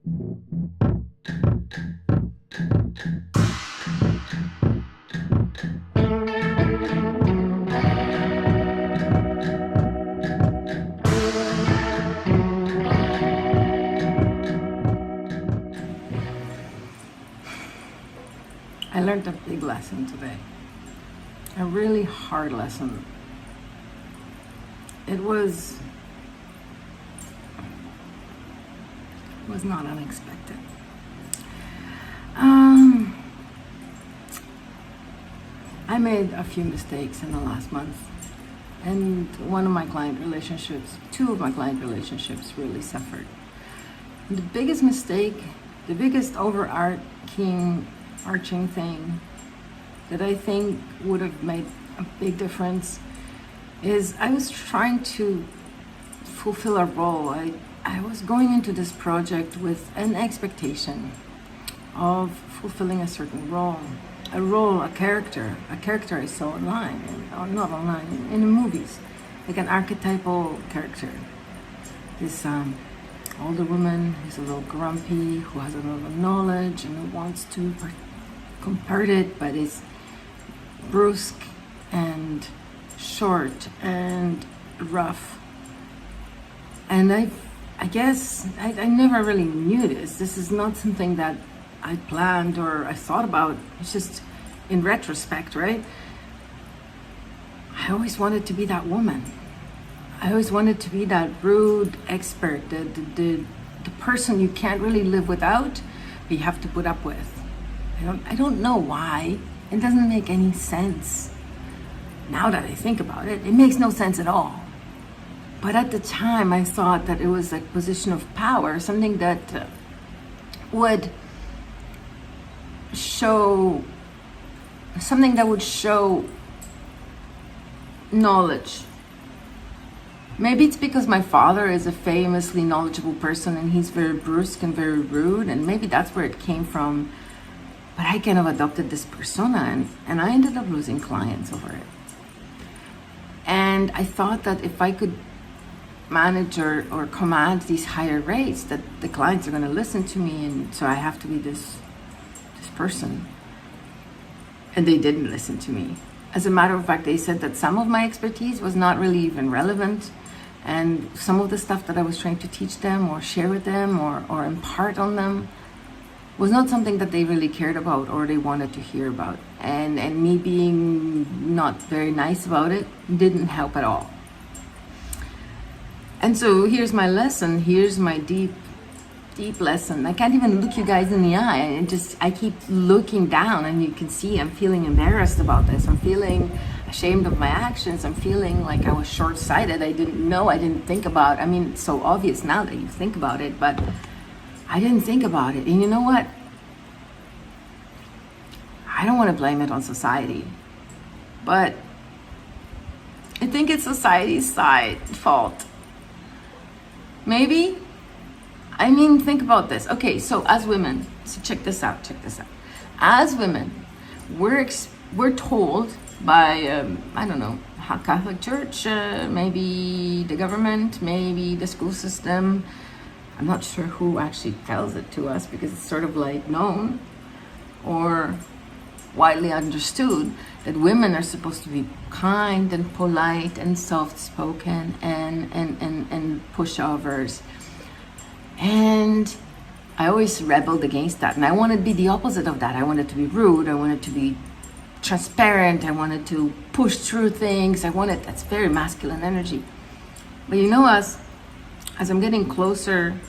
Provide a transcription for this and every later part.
I learned a big lesson today, a really hard lesson. It was not unexpected. I made a few mistakes in the last month, and two of my client relationships really suffered. And the biggest mistake, the biggest arching thing that I think would have made a big difference is I was trying to fulfill a role. I was going into this project with an expectation of fulfilling a certain role, a character I saw online, or not online, in the movies, like an archetypal character. This older woman who's a little grumpy, who has a lot of knowledge and who wants to compart it, but is brusque and short and rough. And I guess I never really knew this. This is not something that I planned or I thought about. It's just in retrospect, right? I always wanted to be that woman. I always wanted to be that rude expert, the person you can't really live without, but you have to put up with. I don't know why. It doesn't make any sense. Now that I think about it, it makes no sense at all. But at the time, I thought that it was a position of power, something that would show knowledge. Maybe it's because my father is a famously knowledgeable person and he's very brusque and very rude, and maybe that's where it came from. But I kind of adopted this persona, and I ended up losing clients over it. And I thought that if I could manage or command these higher rates, that the clients are going to listen to me, and so I have to be this person. And they didn't listen to me. As a matter of fact, they said that some of my expertise was not really even relevant, and some of the stuff that I was trying to teach them or share with them or impart on them was not something that they really cared about or they wanted to hear about. And me being not very nice about it didn't help at all. And so here's my lesson. Here's my deep lesson. I can't even look you guys in the eye. I keep looking down, and you can see I'm feeling embarrassed about this. I'm feeling ashamed of my actions. I'm feeling like I was short-sighted. I didn't think about. I mean, it's so obvious now that you think about it, but I didn't think about it. And you know what? I don't want to blame it on society, but I think it's society's fault. Maybe? I mean, think about this. Okay, so as women, so check this out. As women, we're told by, I don't know, Catholic Church, maybe the government, maybe the school system. I'm not sure who actually tells it to us, because it's sort of like known or widely understood that women are supposed to be kind and polite and soft-spoken and pushovers. And I always rebelled against that, and I wanted to be the opposite of that. I wanted to be rude, I wanted to be transparent, I wanted to push through things, that's very masculine energy. But you know, as I'm getting closer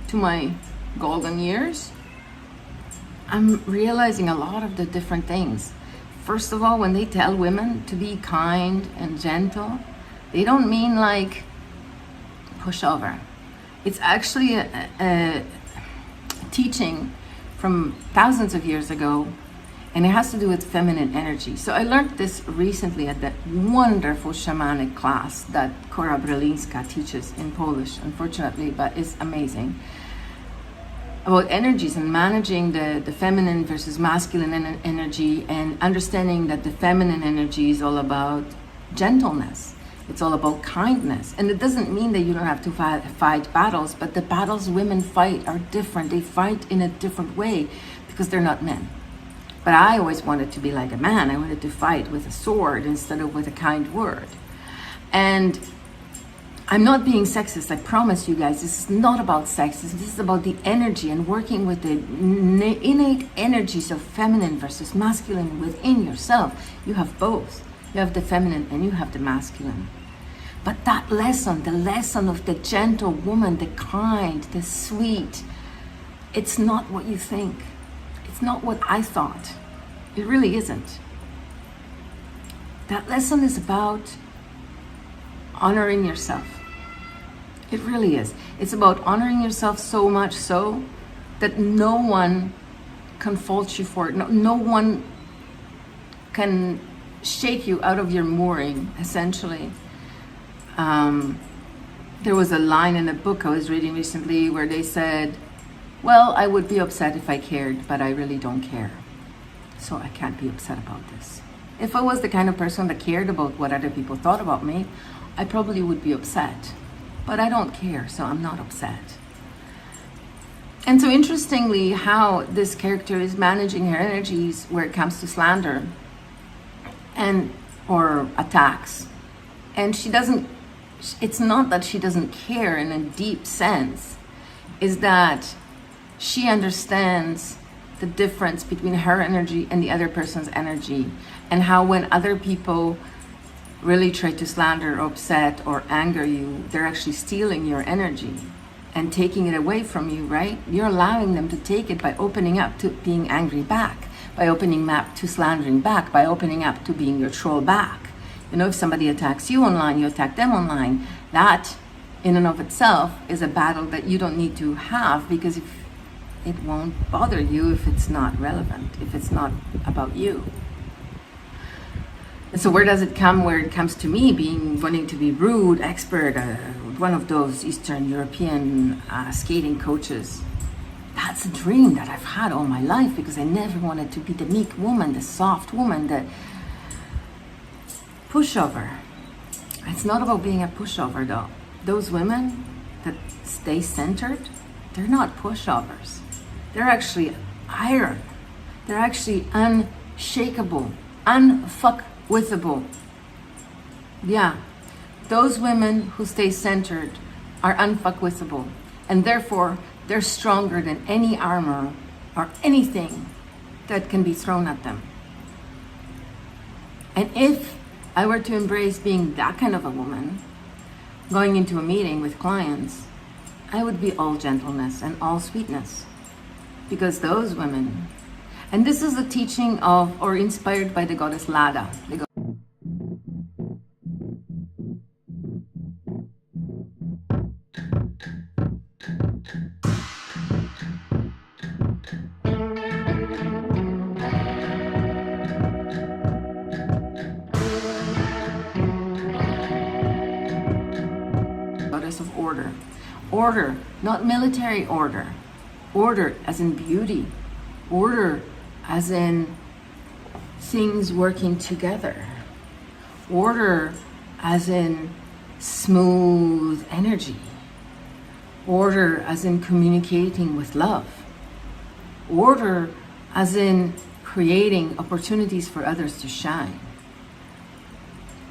to my golden years, I'm realizing a lot of the different things. First of all, when they tell women to be kind and gentle, they don't mean like pushover. It's actually a teaching from thousands of years ago, and it has to do with feminine energy. So I learned this recently at that wonderful shamanic class that Cora Brelińska teaches in Polish, unfortunately, but it's amazing, about energies and managing the feminine versus masculine energy, and understanding that the feminine energy is all about gentleness It's all about kindness. And it doesn't mean that you don't have to fight battles, but the battles women fight are different. They fight in a different way because they're not men. But I always wanted to be like a man. I wanted to fight with a sword instead of with a kind word. And I'm not being sexist, I promise you guys. This is not about sex. This is about the energy and working with the innate energies of feminine versus masculine within yourself. You have both. You have the feminine and you have the masculine. But that lesson, the lesson of the gentle woman, the kind, the sweet, it's not what you think. It's not what I thought. It really isn't. That lesson is about honoring yourself. It really is. It's about honoring yourself so much so that no one can fault you for it. No one can shake you out of your mooring, essentially. There was a line in a book I was reading recently where they said, well, I would be upset if I cared, but I really don't care. So I can't be upset about this. If I was the kind of person that cared about what other people thought about me, I probably would be upset. But I don't care, so I'm not upset. And so interestingly, how this character is managing her energies where it comes to slander and or attacks. And she doesn't, it's not that she doesn't care in a deep sense, is that she understands the difference between her energy and the other person's energy, and how when other people really try to slander or upset or anger you, they're actually stealing your energy and taking it away from you, right? You're allowing them to take it by opening up to being angry back, by opening up to slandering back, by opening up to being your troll back. You know, if somebody attacks you online, you attack them online. That in and of itself is a battle that you don't need to have, because if it won't bother you if it's not relevant, if it's not about you. And so where does it come? Where it comes to me wanting to be rude, expert, one of those Eastern European skating coaches. That's a dream that I've had all my life, because I never wanted to be the meek woman, the soft woman, the pushover. It's not about being a pushover though. Those women that stay centered, they're not pushovers. They're actually iron. They're actually unshakable, withable. Yeah, those women who stay centered are withable, and therefore they're stronger than any armor or anything that can be thrown at them. And if I were to embrace being that kind of a woman, going into a meeting with clients, I would be all gentleness and all sweetness, because those women. And this is the teaching of, or inspired by the goddess Lada. Goddess of order. Order, not military order. Order as in beauty. Order as in things working together. Order as in smooth energy. Order as in communicating with love. Order as in creating opportunities for others to shine.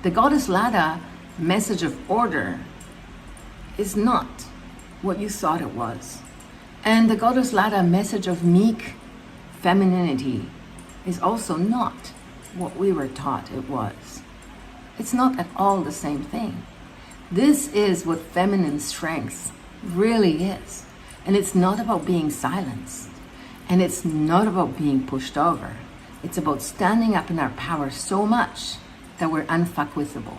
The goddess Lada message of order is not what you thought it was. And the goddess Lada message of meek femininity is also not what we were taught it was. It's not at all the same thing. This is what feminine strength really is. And it's not about being silenced. And it's not about being pushed over. It's about standing up in our power so much that we're unfuckwithable.